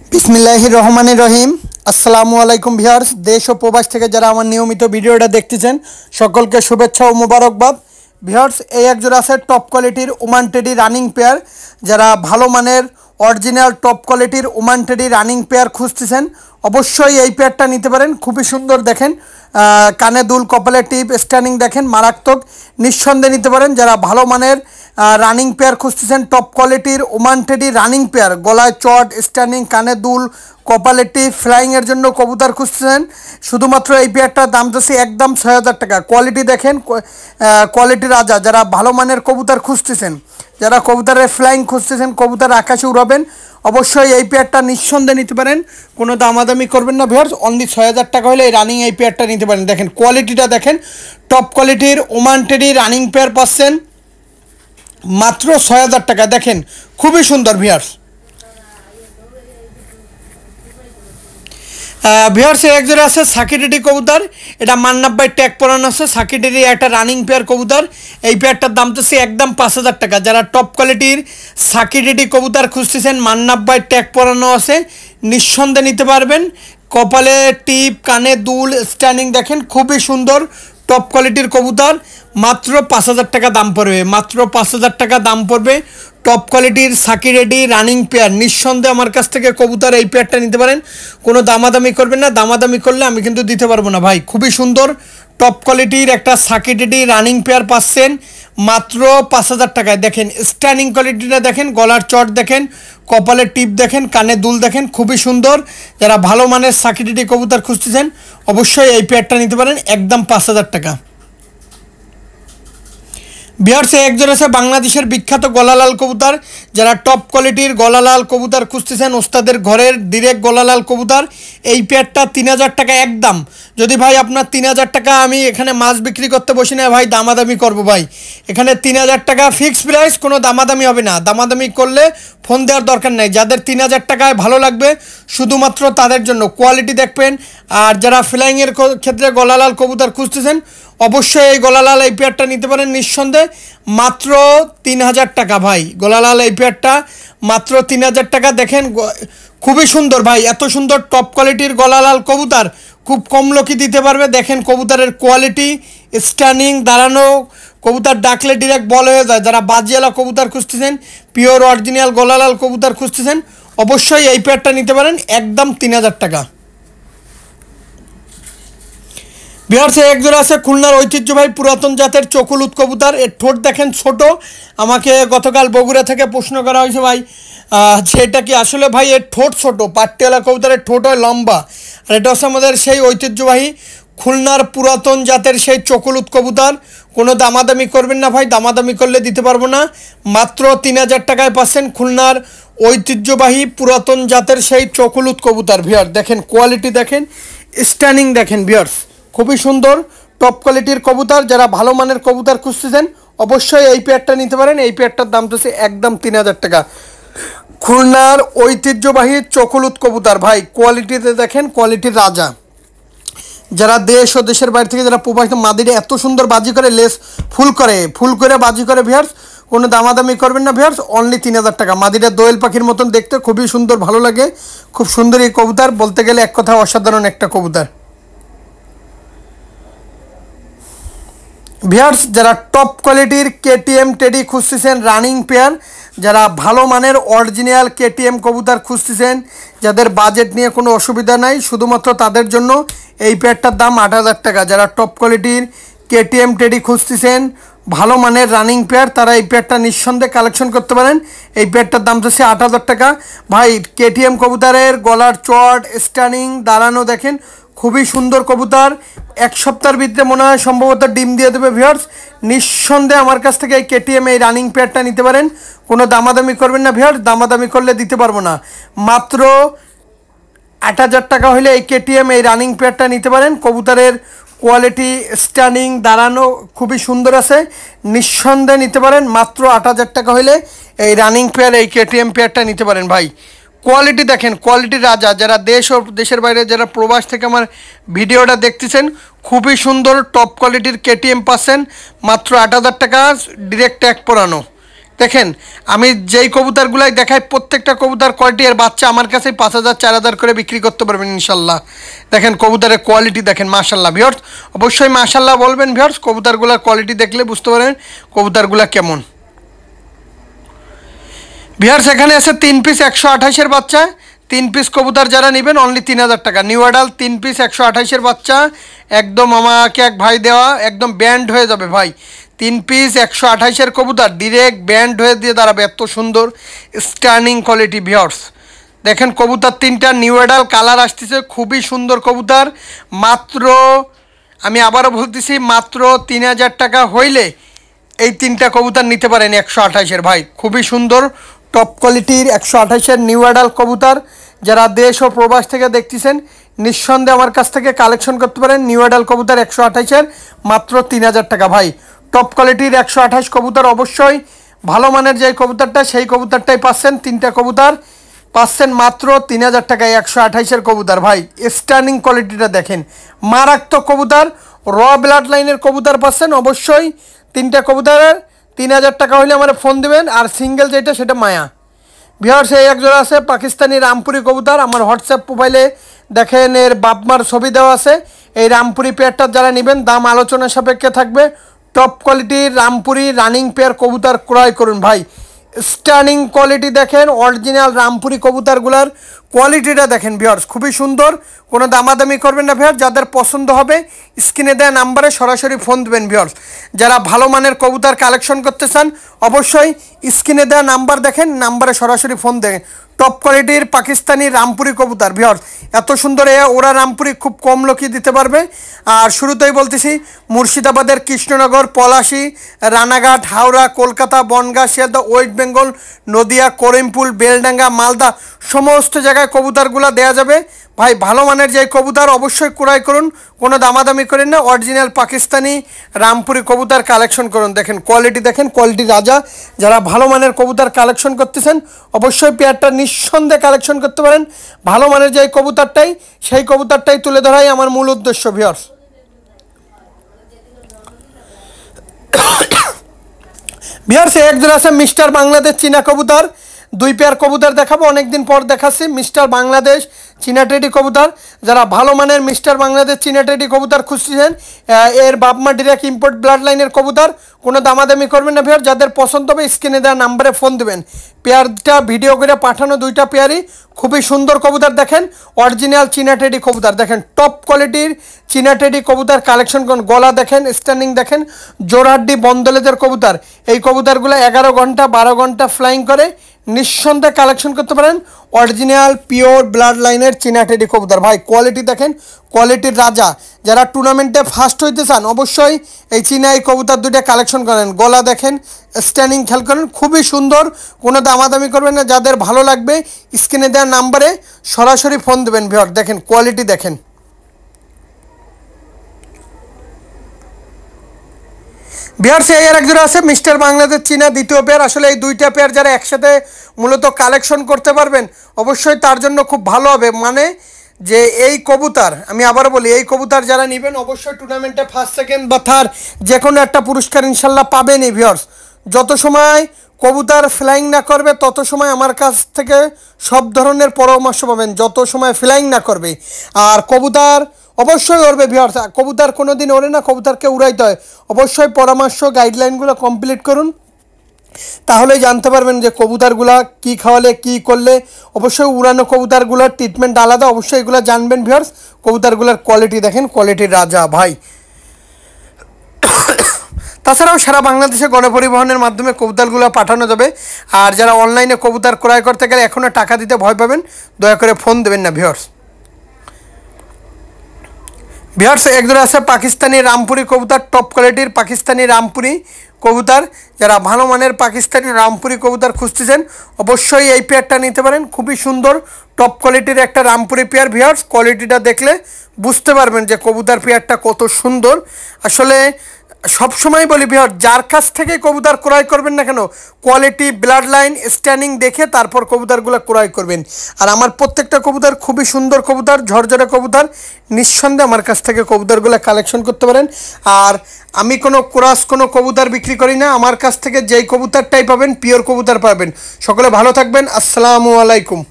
বিসমিল্লাহির রহমানির রহিম। আসসালামু আলাইকুম ভিউয়ার্স, দেশ ও প্রবাস থেকে যারা আমার নিয়মিত ভিডিওটা দেখতেছেন সকলকে শুভেচ্ছা ও মোবারকবাদ। ভিউয়ার্স, এই একজোড়া আছে টপ কোয়ালিটির ওমান টেডি রানিং পেয়ার। যারা ভালো মানের অরিজিনাল টপ কোয়ালিটির ওমান টেডি রানিং পেয়ার খুঁজতেছেন অবশ্যই এই পেয়ারটা নিতে পারেন। খুবই সুন্দর, দেখেন কানে দুল, কপালে টিপ, স্ট্যান্ডিং দেখেন মারাত্মক, নিঃসন্দেহে নিতে পারেন। যারা ভালো মানের রানিং পেয়ার খুঁজতেছেন টপ কোয়ালিটির ওমান টেডি রানিং পেয়ার, গলায় চট, স্ট্যান্ডিং, কানে দুল, কপালে টিপ, ফ্লাইংয়ের জন্য কবুতর খুঁজতেছেন, শুধুমাত্র এই পেয়ারটার দাম যাচ্ছে একদম ৬,০০০ টাকা। কোয়ালিটি দেখেন, কোয়ালিটি রাজা। যারা ভালো মানের কবুতর খুঁজতেছেন, যারা কবুতরের ফ্লাইং খুঁজতেছেন, কবুতর আকাশে উড়াবেন, অবশ্যই এই পেয়ারটা নিঃসন্দেহে নিতে পারেন। কোনো দামাদামি করবেন না ভিউয়ার্স, অনলি ৬,০০০ টাকা হলে এই রানিং এই পেয়ারটা নিতে পারেন। দেখেন কোয়ালিটিটা দেখেন, টপ কোয়ালিটির ওমান টেডি রানিং পেয়ার পাচ্ছেন মাত্র ৬,০০০ টাকা। দেখেন খুবই সুন্দর ভিউয়ার্স। ভিউয়ার্স, একজোড়া আছে সাকিটেডি কবুতর, এটা মান্নাব্বাই ট্যাগ পরানো আছে। সাকিটেডি একটা রানিং পেয়ার কবুতর, এই পেয়ারটার দাম তো একদম ৫,০০০ টাকা। যারা টপ কোয়ালিটির সাকিটেডি কবুতর খুঁজতেছেন, মান্নাব্বাই ট্যাগ পরানো আছে, নিঃসন্দেহে নিতে পারবেন। কপালে টিপ, কানে দুল, স্ট্যান্ডিং দেখেন খুবই সুন্দর, টপ কোয়ালিটির কবুতর। মাত্র ৫,০০০ টাকা দাম পড়বে, মাত্র ৫,০০০ টাকা দাম পড়বে। টপ কোয়ালিটির সাকিটেডি রানিং পেয়ার, নিঃসন্দেহে আমার কাছ থেকে কবুতর এই পেয়ারটা নিতে পারেন। কোনো দামাদামি করবেন না, দামাদামি করলে আমি কিন্তু দিতে পারবো না ভাই। খুবই সুন্দর টপ কোয়ালিটির একটা সাকিটেডি রানিং পেয়ার পাচ্ছেন মাত্র ৫,০০০ টাকায়। দেখেন স্ট্যান্ডিং কোয়ালিটিটা দেখেন, গলার চট দেখেন, কপালের টিপ দেখেন, কানে দুল দেখেন খুবই সুন্দর। যারা ভালো মানের সাকিটেডি কবুতর খুঁজতেছেন অবশ্যই এই পেয়ারটা নিতে পারেন একদম ৫,০০০ টাকা। ভিউয়ার্স, একজন আছে বাংলাদেশের বিখ্যাত গলালাল কবুতর। যারা টপ কোয়ালিটির গলালাল কবুতর খুঁজতেছেন, ওস্তাদের ঘরের ডিরেক্ট গলালাল কবুতর, এই পেয়ারটা ৩,০০০ টাকা একদম। যদি ভাই আপনার ৩,০০০ টাকা, আমি এখানে মাছ বিক্রি করতে বসি না ভাই, দামাদামি করবো ভাই। এখানে ৩,০০০ টাকা ফিক্সড প্রাইস, কোনো দামাদামি হবে না। দামাদামি করলে ফোন দেওয়ার দরকার নেই। যাদের ৩,০০০ টাকায় ভালো লাগবে শুধুমাত্র তাদের জন্য। কোয়ালিটি দেখবেন। আর যারা ফ্লাইংয়ের ক্ষেত্রে গলালাল কবুতর খুঁজতেছেন অবশ্যই এই গলালাল এই পেয়ারটা নিতে পারেন নিঃসন্দেহে, মাত্র ৩,০০০ টাকা ভাই। গলালাল এই পেয়ারটা মাত্র ৩,০০০ টাকা। দেখেন খুবই সুন্দর ভাই, এত সুন্দর টপ কোয়ালিটির গলালাল কবুতর খুব কম লোকই দিতে পারবে। দেখেন কবুতরের কোয়ালিটি, স্ট্যান্ডিং, দাঁড়ানো, কবুতর ডাকলে ডিরেক্ট বল হয়ে যায়। যারা বাজিয়ালা কবুতর খুঁজতেছেন, পিওর অরিজিনাল গলালাল কবুতর খুঁজতেছেন অবশ্যই এই পেয়ারটা নিতে পারেন একদম ৩,০০০ টাকা। ভিউয়ার্স, একজোড়া আছে খুলনার ঐতিহ্যবাহী পুরাতন জাতের চকুলুত কবুতর। এর ঠোঁট দেখেন ছোট। আমাকে গতকাল বগুড়া থেকে প্রশ্ন করা হয়েছে ভাই সেটা কি আসলে ভাই, এর ঠোঁট ছোট। পাট্টিওয়ালা কবুতরের ঠোঁট হয় লম্বা। আর এটা হচ্ছে আমাদের সেই ঐতিহ্যবাহী খুলনার পুরাতন জাতের সেই চকুলুত কবুতর। কোনো দামাদামি করবেন না ভাই, দামাদামি করলে দিতে পারবো না। মাত্র ৩,০০০ টাকায় পাচ্ছেন খুলনার ঐতিহ্যবাহী পুরাতন জাতের সেই চকুলুত কবুতর। ভিউয়ার্স দেখেন কোয়ালিটি দেখেন, স্ট্যান্ডিং দেখেন ভিউয়ার্স খুবই সুন্দর টপ কোয়ালিটির কবুতর। যারা ভালো মানের কবুতর খুঁজতেছেন অবশ্যই এই পেয়ারটা নিতে পারেন। এই পেয়ারটার দাম তো একদম ৩,০০০ টাকা। খুলনার ঐতিহ্যবাহী চকুলুত কবুতর ভাই, কোয়ালিটিতে দেখেন, কোয়ালিটির রাজা। যারা দেশ ও দেশের বাইরে থেকে যারা প্রবাসী, মাদিরে এত সুন্দর বাজি করে, লেস ফুল করে বাজি করে ভিউয়ার্স, কোনো দামাদামি করবেন না ভিউয়ার্স, অনলি ৩,০০০ টাকা। মাদিরা দোয়েল পাখির মতন দেখতে খুবই সুন্দর, ভালো লাগে, খুব সুন্দর এই কবুতর। বলতে গেলে এক কথা অসাধারণ একটা কবুতর। ভিউয়ার্স, যারা টপ কোয়ালিটির কেটিএম টেডি খুঁজতেছেন রানিং পেয়ার, যারা ভালো মানের অরিজিনাল কেটিএম কবুতর খুঁজতেছেন, যাদের বাজেট নিয়ে কোনো অসুবিধা নাই, শুধুমাত্র তাদের জন্য এই পেয়ারটার দাম ৮,০০০ টাকা। যারা টপ কোয়ালিটির কেটিএম টেডি খুঁজতেছেন ভালো মানের রানিং পেয়ার, তারা এই পেয়ারটা নিঃসন্দেহে কালেকশন করতে পারেন। এই পেয়ারটার দাম হচ্ছে ৮,০০০ টাকা। ভাই কেটিএম কবুতরের গলার চট, স্ট্যান্ডিং, দাঁড়ানো দেখেন খুবই সুন্দর কবুতর। এক সপ্তাহের ভিতরে মনে হয় সম্ভবত ডিম দিয়ে দেবে ভিউয়ার্স। নিঃসন্দেহে আমার কাছ থেকে এই কেটিএম এই রানিং পেয়ারটা নিতে পারেন। কোনো দামাদামি করবেন না ভিউয়ার্স, দামাদামি করলে দিতে পারবো না। মাত্র ৮,০০০ টাকা হলে এই কেটিএম এই রানিং পেয়ারটা নিতে পারেন। কবুতরের কোয়ালিটি, স্ট্যান্ডিং, দাঁড়ানো খুবই সুন্দর আছে, নিঃসন্দেহে নিতে পারেন। মাত্র ৮,০০০ টাকা হলে এই রানিং পেয়ার এই কেটিএম পেয়ারটা নিতে পারেন ভাই। কোয়ালিটি দেখেন, কোয়ালিটির রাজা। যারা দেশ ও দেশের বাইরে যারা প্রবাস থেকে আমার ভিডিওটা দেখতেছেন, খুবই সুন্দর টপ কোয়ালিটির কেটিএম পাচ্ছেন মাত্র ৮,০০০ টাকা, ডিরেক্ট ট্যাগ পরানো। দেখেন আমি যেই কবুতরগুলাই দেখাই প্রত্যেকটা কবুতর কোয়ালিটি, এর বাচ্চা আমার কাছে 5,000 4,000 করে বিক্রি করতে পারবেন ইনশাল্লাহ। দেখেন কবুতরের কোয়ালিটি দেখেন, মাশাল্লাহ ভিউয়ার্স, অবশ্যই মাশাল্লাহ বলবেন ভিউয়ার্স। কবুতরগুলোর কোয়ালিটি দেখলে বুঝতে পারবেন কবুতরগুলো কেমন। ভিউয়ার্স এখানে আছে 3 পিস 128-এর বাচ্চা, 3 পিস কবুতর যারা নেবেন অনলি 3,000 টাকা। নিউ অ্যাডাল 3 পিস 128-এর বাচ্চা, একদম আমাকে এক ভাই দেওয়া, একদম ব্যান্ড হয়ে যাবে ভাই। 3 পিস 128-এর কবুতর ডিরেক্ট ব্যান্ড হয়ে দিয়ে দাঁড়াবে, এত সুন্দর স্টার্নিং কোয়ালিটি ভিউয়ার্স। দেখেন কবুতর 3টা নিউ অ্যাডাল কালার আসতেছে, খুবই সুন্দর কবুতর। মাত্র, আমি আবারও বলতেছি, মাত্র 3,000 টাকা হইলে এই 3টা কবুতর নিতে পারেন 128-এর ভাই। খুবই সুন্দর টপ কোয়ালিটির 128-এর নিউ অ্যাডাল কবুতর। যারা দেশ ও প্রবাস থেকে দেখতেছেন নিঃসন্দেহে আমার কাছ থেকে কালেকশন করতে পারেন। নিউ অ্যাডাল কবুতর 128-এর মাত্র 3,000 টাকা ভাই। টপ কোয়ালিটির 128 কবুতর, অবশ্যই ভালো মানের যে কবুতরটা সেই কবুতরটাই পাচ্ছেন। 3টা কবুতর পাচ্ছেন মাত্র 3,000 টাকায় 128-এর কবুতর ভাই। স্টার্নিং কোয়ালিটিটা দেখেন, মারাত্মক কবুতর, র ব্লাড লাইনের কবুতর পাচ্ছেন। অবশ্যই 3টা কবুতরের 3,000 টাকা হলে আমার ফোন দেবেন। আর সিঙ্গেল যেটা সেটা মায়া। ভিউয়ার্স এই একজোড়া আছে পাকিস্তানি রামপুরি কবুতর, আমার হোয়াটসঅ্যাপ প্রোফাইলে দেখেন এর বাপমার ছবি দেওয়া আছে। এই রামপুরি পেয়ারটা যারা নেবেন দাম আলোচনা সাপেক্ষে থাকবে। টপ কোয়ালিটির রামপুরি রানিং পেয়ার কবুতর ক্রয় করুন ভাই। স্টার্নিং কোয়ালিটি দেখেন, অরিজিনাল রামপুরি কবুতরগুলার কোয়ালিটিটা দেখেন ভিউয়ার্স, খুবই সুন্দর। কোনো দামাদামি করবেন না ভিউয়ার্স, যাদের পছন্দ হবে স্ক্রিনে দেওয়া নাম্বারে সরাসরি ফোন দেবেন ভিউয়ার্স। যারা ভালো মানের কবুতর কালেকশন করতে চান অবশ্যই স্ক্রিনে দেওয়া নাম্বার দেখেন, নাম্বারে সরাসরি ফোন দেন। টপ কোয়ালিটির পাকিস্তানি রামপুরি কবুতর ভিউয়ার্স, এত সুন্দর ওরা রামপুরি খুব কম লোকই দিতে পারবে। আর শুরুতেই বলতেছি মুর্শিদাবাদের কৃষ্ণনগর, পলাশী, রানাঘাট, হাওড়া, কলকাতা, বনগাঁ, শিয়ালদহ, ওয়েস্ট বেঙ্গল, নদিয়া, করিমপুর, বেলডাঙ্গা, মালদা সমস্ত জায়গায় কবুতরগুলো দেওয়া যাবে ভাই। ভালো মানের যে কবুতর অবশ্যই ক্রয় করুন, কোনো দামাদামি করেন না। অরিজিনাল পাকিস্তানি রামপুরি কবুতর কালেকশন করুন। দেখেন কোয়ালিটি দেখেন, কোয়ালিটি রাজা। যারা ভালো মানের কবুতর কালেকশন করতেছেন অবশ্যই পেয়ারটা নিঃসন্দেহে কালেকশন করতে পারেন। ভালো মানের যে কবুতরটাই সেই কবুতরটাই তুলে ধরাই আমার মূল উদ্দেশ্য ভিউয়ার্স। ভিউয়ার্স একজন আছে মিস্টার বাংলাদেশ চীনা কবুতর, 2 পেয়ার কবুতর দেখাবো, অনেকদিন পর দেখাচ্ছি। মিস্টার বাংলাদেশ চীনা টেডি কবুতর, যারা ভালো মানের মিস্টার বাংলাদেশ চীনা টেডি কবুতর খুঁজছেন, এর বাপমা ডিরেক্ট ইম্পোর্ট ব্লাড লাইনের কবুতর, কোনো দামাদামি করবেন না ভিউয়ার। যাদের পছন্দ হবে স্ক্রিনে দেওয়া নাম্বারে ফোন দেবেন। পেয়ারটা ভিডিও করে পাঠানো 2টা পেয়ারই খুবই সুন্দর কবুতর। দেখেন অরিজিনাল চীনা টেডি কবুতর, দেখেন টপ কোয়ালিটির চীনা টেডি কবুতর কালেকশন করুন। গলা দেখেন, স্ট্যান্ডিং দেখেন, জোড়হাড্ডি বন্দলেজের কবুতর। এই কবুতরগুলো 11 ঘন্টা 12 ঘন্টা ফ্লাইং করে, নিঃসন্দেহে কালেকশন করতে পারেন। অরিজিনাল পিওর ব্লাড লাইনের চীনা টেডি কবুতর ভাই, কোয়ালিটি দেখেন, কোয়ালিটির রাজা। যারা টুর্নামেন্টে ফার্স্ট হইতে চান অবশ্যই এই চীনা এই কবুতর 2টা কালেকশন করেন। গলা দেখেন, স্ট্যান্ডিং খেয়াল করেন, খুবই সুন্দর, কোনো দামাদামি করবেন না। যাদের ভালো লাগবে স্ক্রিনে দেওয়া নাম্বারে সরাসরি ফোন দেবেন ভিউয়ার। দেখেন কোয়ালিটি দেখেন। ভিউয়ার্স এই আর একজোড়া আছে মিস্টার বাংলাদেশ চীনা, 2য় পেয়ার। আসলে এই 2টা পেয়ার যারা একসাথে মূলত কালেকশন করতে পারবেন অবশ্যই তার জন্য খুব ভালো হবে। মানে যে এই কবুতর, আমি আবারও বলি, এই কবুতর যারা নেবেন অবশ্যই টুর্নামেন্টে ফার্স্ট সেকেন্ড বা থার্ড যে কোনো একটা পুরস্কার ইনশাল্লাহ পাবেনই ভিউয়ার্স। যত সময় কবুতর ফ্লাইং না করবে তত সময় আমার কাছ থেকে সব ধরনের পরামর্শ পাবেন, যত সময় ফ্লাইং না করবে। আর কবুতর অবশ্যই উড়বে ভিউয়ার্স, কবুতর কোনো দিন ওড়ে না, কবুতরকে উড়াইতে হয়। অবশ্যই পরামর্শ গাইডলাইনগুলো কমপ্লিট করুন, তাহলেই জানতে পারবেন যে কবুতরগুলা কী খাওয়ালে কী করলে। অবশ্যই উড়ানো কবুতরগুলোর ট্রিটমেন্ট আলাদা, অবশ্যই এগুলো জানবেন ভিউয়ার্স। কবুতরগুলোর কোয়ালিটি দেখেন, কোয়ালিটির রাজা ভাই। তাছাড়াও সারা বাংলাদেশে গণপরিবহনের মাধ্যমে কবুতরগুলো পাঠানো যাবে। আর যারা অনলাইনে কবুতর ক্রয় করতে গেলে এখনও টাকা দিতে ভয় পাবেন, দয়া করে ফোন দেবেন না ভিউয়ার্স। ভিউয়ার্স একজোড়া আছে পাকিস্তানি রামপুরি কবুতর, টপ কোয়ালিটির পাকিস্তানি রামপুরি কবুতর। যারা ভালো মানের পাকিস্তানি রামপুরি কবুতর খুঁজতেছেন অবশ্যই এই পেয়ারটা নিতে পারেন। খুবই সুন্দর টপ কোয়ালিটির একটা রামপুরি পেয়ার ভিউয়ার্স। কোয়ালিটিটা দেখলে বুঝতে পারবেন যে কবুতর পেয়ারটা কত সুন্দর। আসলে সব সময় বলি ভিউয়ার, যার কাছ থেকে কবুতর ক্রয় করবেন না কেন, কোয়ালিটি, ব্লাড লাইন, স্ট্যান্ডিং দেখে তারপর কবুতরগুলো ক্রয় করবেন। আর আমার প্রত্যেকটা কবুতর খুবই সুন্দর কবুতর, ঝরঝরে কবুতর। নিঃসন্দেহে আমার কাছ থেকে কবুতরগুলো কালেকশন করতে পারেন। আর আমি কোনো ক্রস কোনো কবুতর বিক্রি করি না, আমার কাছ থেকে যেই কবুতরটাই পাবেন পিওর কবুতর পাবেন। সকলে ভালো থাকবেন, আসসালামু আলাইকুম।